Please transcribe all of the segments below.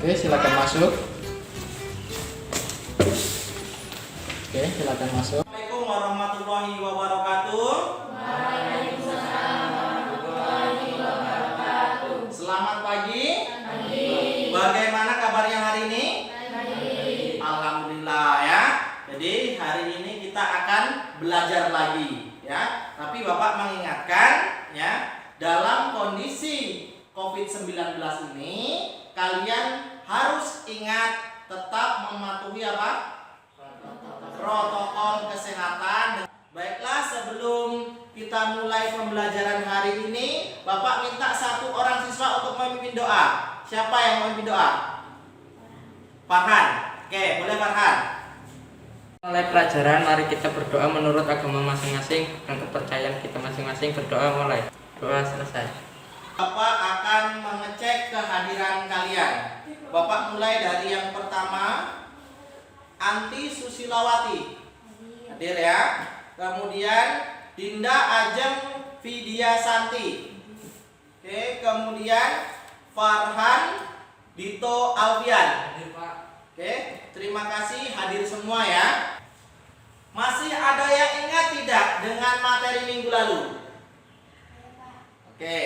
Oke, silakan masuk. Oke, silakan masuk. Assalamualaikum warahmatullahi wabarakatuh. Waalaikumsalam warahmatullahi wabarakatuh. Selamat pagi. Pagi. Bagaimana kabarnya hari ini? Pagi. Alhamdulillah ya. Jadi hari ini kita akan belajar lagi ya. Tapi Bapak mengingatkan ya, dalam kondisi COVID-19 ini kalian harus ingat tetap mematuhi apa? Protokol kesehatan. Baiklah, sebelum kita mulai pembelajaran hari ini, Bapak minta satu orang siswa untuk memimpin doa. Siapa yang memimpin doa? Farhan. Oke, boleh Farhan. Mulai pelajaran, mari kita berdoa menurut agama masing-masing dan kepercayaan kita masing-masing. Berdoa mulai. Doa selesai. Bapak akan mengecek kehadiran kalian. Bapak mulai dari yang pertama, Anti Susilawati. Hadir ya. Kemudian Dinda Ajeng Vidya Santi. Oke, kemudian Farhan Dito Alfian. Oke, terima kasih hadir semua ya. Masih ada yang ingat tidak dengan materi minggu lalu? Oke.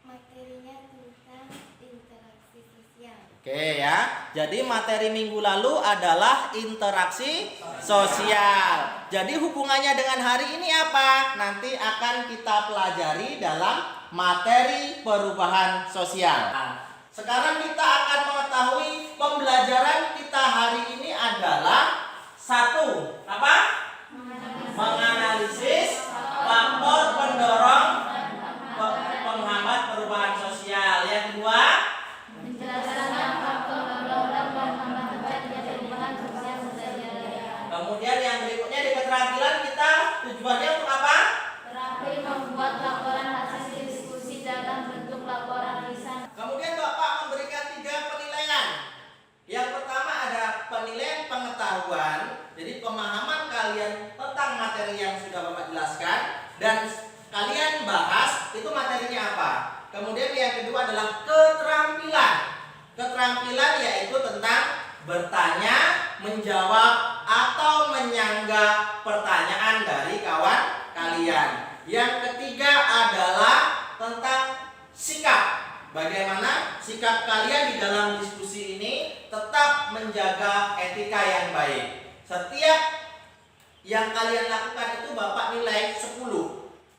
Materinya tentang interaksi sosial. Oke ya. Jadi materi minggu lalu adalah interaksi sosial. Jadi hubungannya dengan hari ini apa? Nanti akan kita pelajari dalam materi perubahan sosial. Nah, sekarang kita akan mengetahui pembelajaran kita hari ini adalah satu, apa? Menganalisis faktor pendorong penghambat perubahan sosial. Yang kedua, Menjelaskan faktor pendorong penghambat terjadinya perubahan sosial budaya. kemudian yang berikutnya di keterampilan kita tujuannya untuk apa? Terakhir, membuat laporan hasil diskusi dalam bentuk laporan lisan. Kemudian Bapak memberikan 3 penilaian. Yang pertama ada penilaian pengetahuan. Jadi pemahaman kalian tentang materi yang sudah Bapak jelaskan dan kalian bahas itu materinya apa. Kemudian yang kedua adalah keterampilan. Keterampilan yaitu tentang bertanya, menjawab atau menyanggah pertanyaan dari kawan kalian. Yang ketiga adalah tentang sikap. Bagaimana sikap kalian di dalam diskusi ini tetap menjaga etika yang baik. Setiap yang kalian lakukan itu Bapak nilai 10.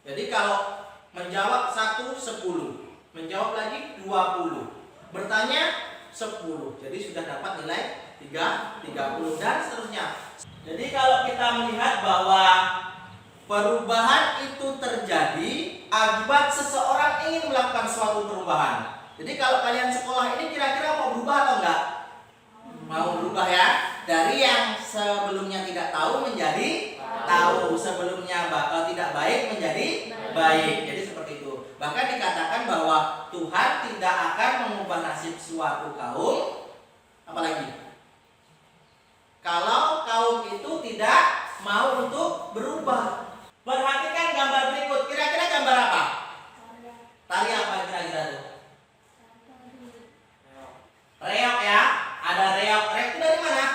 Jadi kalau menjawab 1, 10. Menjawab lagi 20. Bertanya 10. Jadi sudah dapat nilai 30 dan seterusnya. Jadi kalau kita melihat bahwa perubahan itu terjadi akibat seseorang ingin melakukan suatu perubahan. Jadi kalau kalian sekolah ini kira-kira mau berubah atau enggak? Mau berubah ya. Dari yang sebelumnya tidak tahu menjadi tahu, sebelumnya tidak baik menjadi baik. Jadi seperti itu. Bahkan dikatakan bahwa Tuhan tidak akan mengubah nasib suatu kaum, apalagi kalau kaum itu tidak mau untuk berubah. Perhatikan gambar berikut. Kira-kira gambar apa? Tari apa kira-kira tuh? Reok ya. Ada reok. Reok itu dari mana?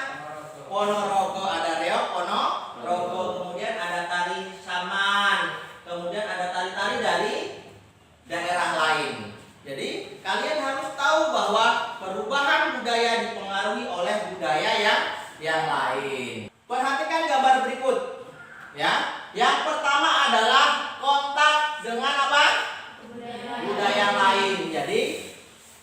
Ponorogo. Ada reok Ponorogo. Kemudian ada tari saman. Kemudian ada tari-tari dari daerah lain. Jadi kalian harus tahu bahwa perubahan budaya dipengaruhi oleh budaya yang lain. Perhatikan gambar berikut. Ya. Yang pertama adalah kontak dengan apa? Budaya lain. Jadi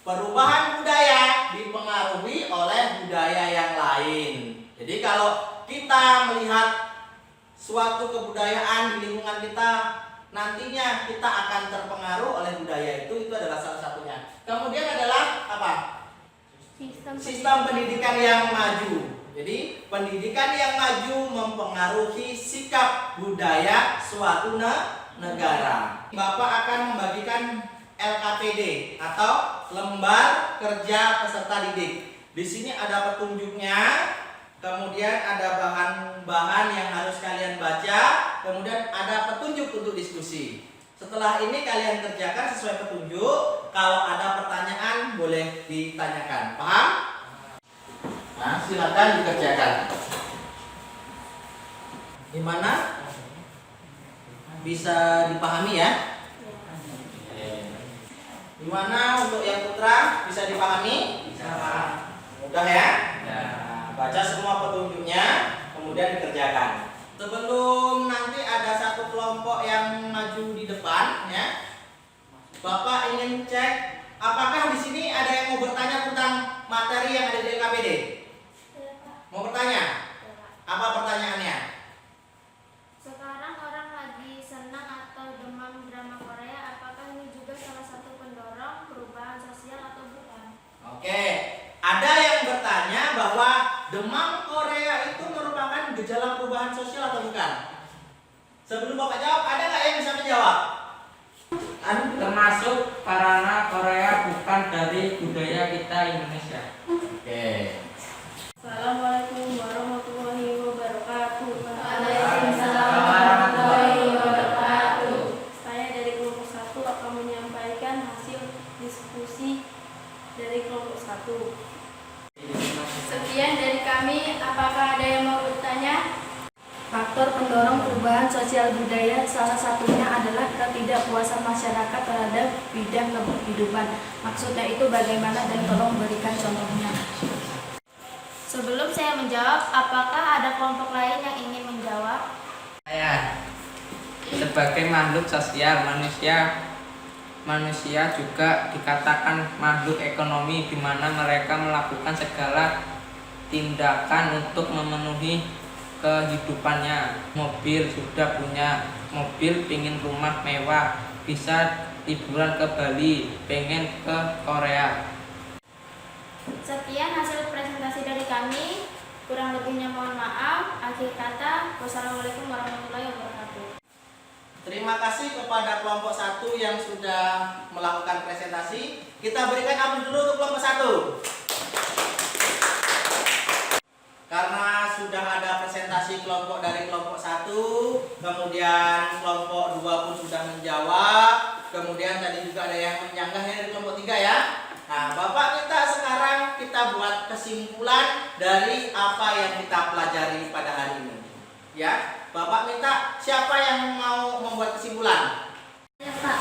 perubahan budaya dipengaruhi oleh budaya yang lain. Jadi kalau kita melihat suatu kebudayaan di lingkungan kita, nantinya kita akan terpengaruh oleh budaya itu adalah salah satunya. Kemudian adalah apa? Sistem pendidikan yang maju. Jadi pendidikan yang maju mempengaruhi sikap budaya suatu negara. Bapak akan membagikan LKPD atau Lembar Kerja Peserta Didik. Di sini ada petunjuknya, kemudian ada bahan-bahan yang harus kalian baca, kemudian ada petunjuk untuk diskusi. Setelah ini kalian kerjakan sesuai petunjuk. Kalau ada pertanyaan boleh ditanyakan. Paham? Nah, silakan dikerjakan. Gimana? Bisa dipahami ya? Gimana untuk yang putra? Bisa dipahami? Bisa. Mudah ya? Baca semua petunjuknya, kemudian dikerjakan. Sebelum nanti ada satu kelompok yang maju di depan, ya, Bapak ingin cek apakah di sini ada yang mau bertanya tentang materi yang ada di LKPD? Mau bertanya? Apa pertanyaannya? Sekarang orang lagi senang atau demam drama Korea, apakah ini juga salah satu pendorong perubahan sosial atau bukan? Oke, ada yang bertanya bahwa demam Korea itu merupakan gejala perubahan sosial atau bukan? Sebelum Bapak jawab, ada nggak yang bisa menjawab? Termasuk karena Korea bukan dari budaya kita Indonesia. Oke. Assalamualaikum warahmatullahi wabarakatuh. Waalaikumsalam warahmatullahi wabarakatuh. Saya dari kelompok 1 akan menyampaikan hasil diskusi dari kelompok 1. Sekian dari kami, apakah ada yang mau bertanya? Faktor pendorong perubahan sosial budaya salah satunya adalah ketidakpuasan masyarakat terhadap bidang kehidupan. Maksudnya itu bagaimana dan tolong berikan contohnya. Sebelum saya menjawab, apakah ada kelompok lain yang ingin menjawab? Saya sebagai makhluk sosial, manusia juga dikatakan makhluk ekonomi, di mana mereka melakukan segala tindakan untuk memenuhi kehidupannya. Mobil, sudah punya mobil, pengen rumah mewah, bisa liburan ke Bali, pengen ke Korea. Sekian hasil presentasi dari kami. Kurang lebihnya mohon maaf. Akhir kata, wassalamualaikum warahmatullahi wabarakatuh. Terima kasih kepada kelompok 1 yang sudah melakukan presentasi. Kita berikan aplaus dulu untuk kelompok 1. Karena sudah ada presentasi kelompok dari kelompok 1, kemudian kelompok 2 pun sudah menjawab, kemudian tadi juga ada yang menyanggahnya dari kelompok 3 ya. Nah, Bapak minta sekarang kita buat kesimpulan dari apa yang kita pelajari pada hari ini. Ya, Bapak minta siapa yang mau membuat kesimpulan? Ya, Pak.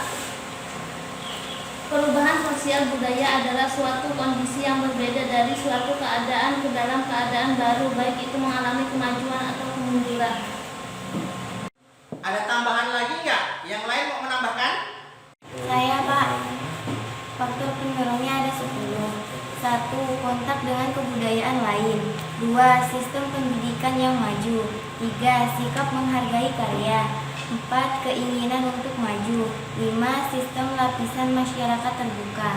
Perubahan sosial budaya adalah suatu kondisi yang berbeda dari suatu keadaan ke dalam keadaan baru, baik itu mengalami kemajuan atau kemunduran. Ada tambahan lagi nggak? Yang lain mau menambahkan? Saya, Pak. Faktor pendorongnya ada 10. 1. Kontak dengan kebudayaan lain. 2. Sistem pendidikan yang maju. 3. Sikap menghargai karya. 4. Keinginan untuk maju. 5. Sistem lapisan masyarakat terbuka.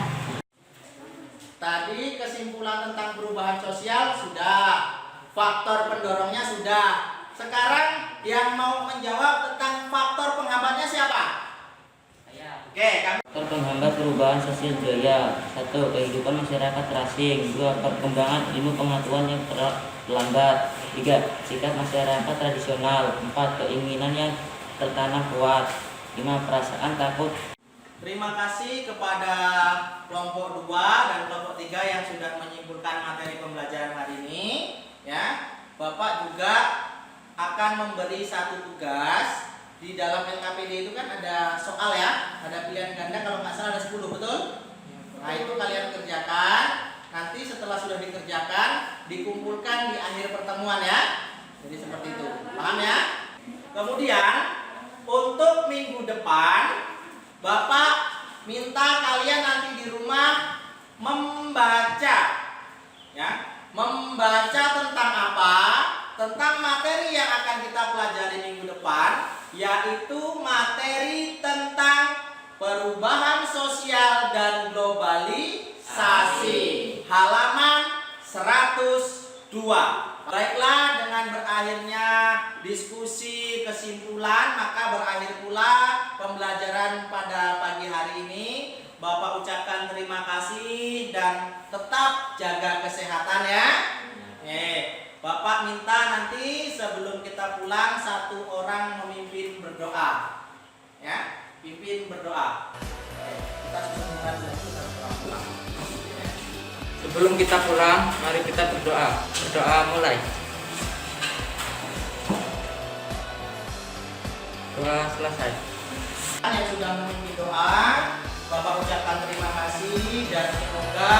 Tadi kesimpulan tentang perubahan sosial sudah, faktor pendorongnya sudah. Sekarang yang mau menjawab tentang faktor penghambatnya siapa? Oke, kami. Faktor penghambat perubahan sosial budaya. 1. Kehidupan masyarakat terasing. 2. Perkembangan ilmu pengetahuan yang terlambat. 3. Sikap masyarakat tradisional. 4. Keinginan yang tertanam kuat. 5. Perasaan takut. Terima kasih kepada kelompok 2 dan kelompok 3 yang sudah menyimpulkan materi pembelajaran hari ini. Ya, Bapak juga akan memberi satu tugas. Di dalam LKPD itu kan ada soal ya, ada pilihan ganda, kalau nggak salah ada 10, betul? Nah, itu kalian kerjakan. Nanti setelah sudah dikerjakan, dikumpulkan di akhir pertemuan ya. Jadi seperti itu, paham ya? Kemudian untuk minggu depan, Bapak minta kalian nanti di rumah membaca, ya, membaca tentang apa? Tentang materi yang akan kita pelajari minggu depan, yaitu materi tentang perubahan sosial dan globalisasi, halaman 102. Baiklah, dengan berakhirnya diskusi kesimpulan, maka berakhir pula pembelajaran pada pagi hari ini. Bapak ucapkan terima kasih dan tetap jaga kesehatan ya. Bapak minta nanti sebelum kita pulang satu orang memimpin berdoa. Ya, pimpin izin berdoa. Kita sembunyikan dulu, kita pulang. Sebelum kita pulang, mari kita berdoa. Berdoa mulai. Doa selesai. Yang sudah memimpin doa, Bapak ucapkan terima kasih dan semoga